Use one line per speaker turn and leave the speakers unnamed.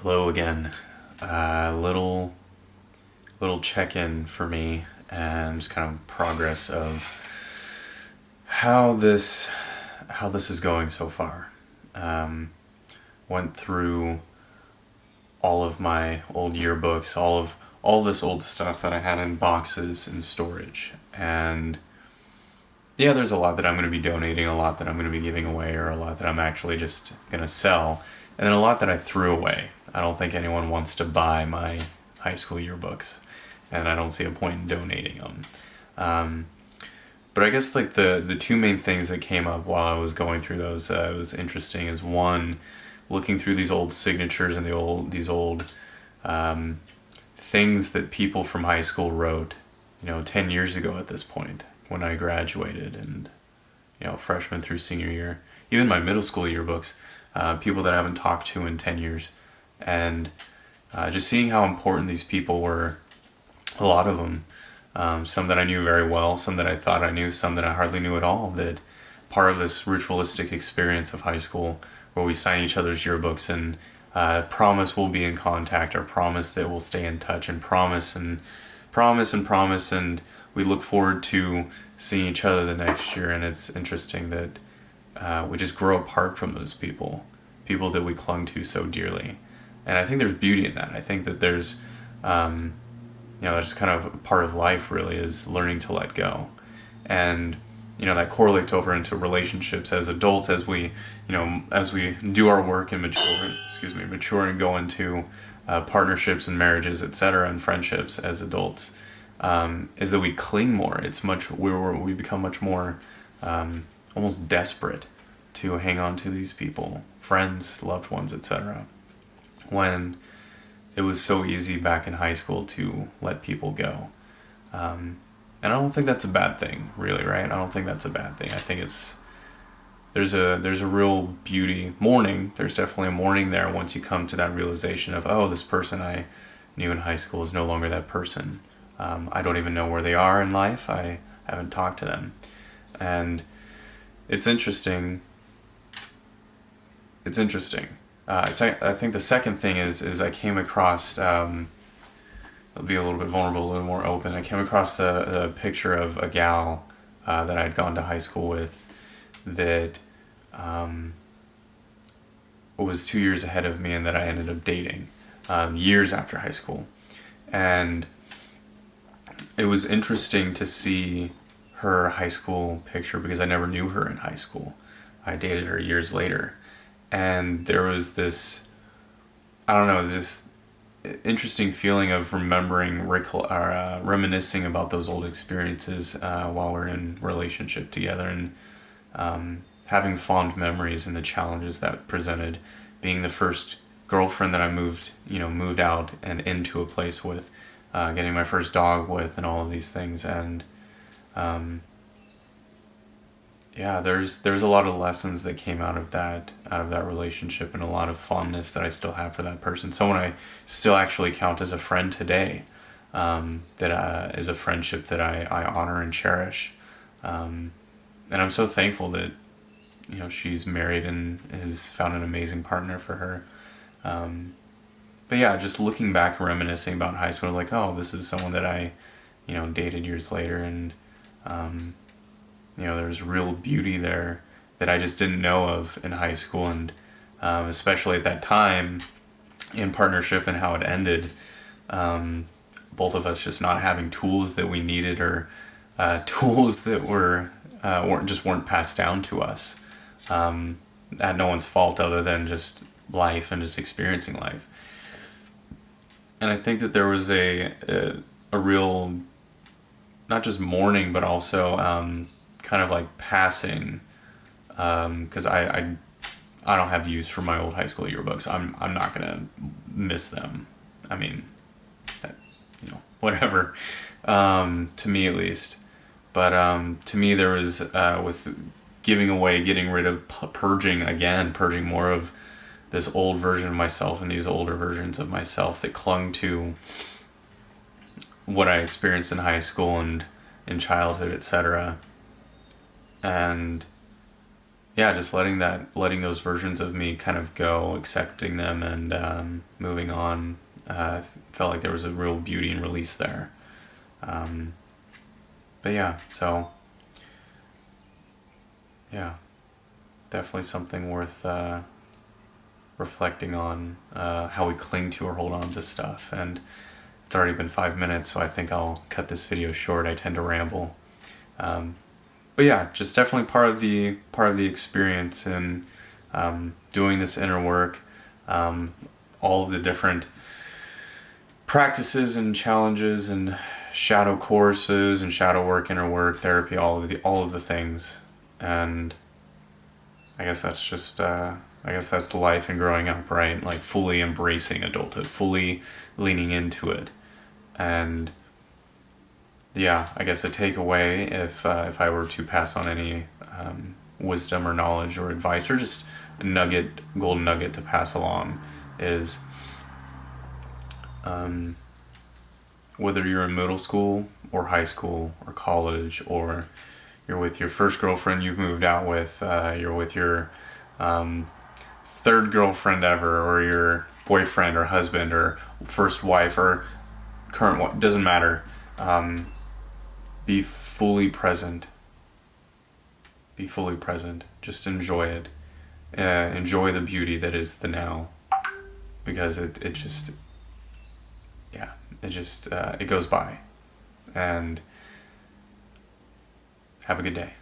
Hello again. Little check-in for me and just kind of progress of how this is going so far. Went through all of my old yearbooks, all this old stuff that I had in boxes in storage, and yeah, there's a lot that I'm going to be donating, a lot that I'm going to be giving away, or a lot that I'm actually just going to sell, and then a lot that I threw away. I don't think anyone wants to buy my high school yearbooks, and I don't see a point in donating them. But I guess like the two main things that came up while I was going through those, it was interesting, is one, looking through these old signatures and these old things that people from high school wrote, 10 years ago at this point, when I graduated, and freshman through senior year, even my middle school yearbooks, people that I haven't talked to in 10 years, and just seeing how important these people were. A lot of them, some that I knew very well, some that I thought I knew, some that I hardly knew at all, that part of this ritualistic experience of high school, where we sign each other's yearbooks and promise we'll be in contact, or promise that we'll stay in touch, and promise and promise and promise, and we look forward to seeing each other the next year. And it's interesting that we just grow apart from those people that we clung to so dearly. And I think there's beauty in that. I think that there's that's kind of a part of life, really, is learning to let go. And that correlates over into relationships as adults, as we do our work and mature and go into partnerships and marriages, etc., and friendships as adults, is that we cling more. We become much more almost desperate to hang on to these people, friends, loved ones, etc., when it was so easy back in high school to let people go. And I don't think that's a bad thing, really, right? I don't think that's a bad thing. I think there's a real beauty, mourning. There's definitely a mourning there once you come to that realization of, oh, this person I knew in high school is no longer that person. I don't even know where they are in life. I haven't talked to them. And it's interesting. I think the second thing is I came across, I'll be a little bit vulnerable, a little more open. I came across the picture of a gal that I'd gone to high school with, that was 2 years ahead of me, and that I ended up dating years after high school. And it was interesting to see her high school picture, because I never knew her in high school. I dated her years later. And there was this, this interesting feeling of reminiscing about those old experiences while we're in relationship together, and having fond memories and the challenges that presented, being the first girlfriend that I moved out and into a place with, getting my first dog with, and all of these things. And there's a lot of lessons that came out of that relationship, and a lot of fondness that I still have for that person. Someone I still actually count as a friend today, that is a friendship that I honor and cherish. And I'm so thankful that she's married and has found an amazing partner for her. But yeah, just looking back and reminiscing about high school, like, oh, this is someone that I dated years later, and there's real beauty there that I just didn't know of in high school, and especially at that time in partnership, and how it ended. Both of us just not having tools that we needed, or tools that weren't passed down to us, at no one's fault other than just life and just experiencing life. And I think that there was a real, not just mourning, but also kind of like passing, because I don't have use for my old high school yearbooks. I'm not gonna miss them. I mean, whatever, to me at least. But to me, there was with giving away, getting rid of, purging more of this old version of myself and these older versions of myself that clung to what I experienced in high school and in childhood, etc. And yeah, just letting those versions of me kind of go, accepting them, and moving on. Felt like there was a real beauty and release there. Um, but yeah, so yeah, definitely something worth reflecting on, how we cling to or hold on to stuff. And it's already been 5 minutes, so I think I'll cut this video short. I tend to ramble. Um, but yeah, just definitely part of the experience in doing this inner work, all of the different practices and challenges and shadow courses and shadow work, inner work, therapy, all of the things. And I guess that's just I guess that's life and growing up, right? Like fully embracing adulthood, fully leaning into it. And yeah, I guess a takeaway, if I were to pass on any wisdom or knowledge or advice, or just a nugget, golden nugget to pass along, is whether you're in middle school or high school or college, or you're with your first girlfriend you've moved out with, you're with your third girlfriend ever, or your boyfriend or husband or first wife or current wife, doesn't matter. Be fully present. Be fully present. Just enjoy it. Enjoy the beauty that is the now, because it just, yeah, it goes by. And have a good day.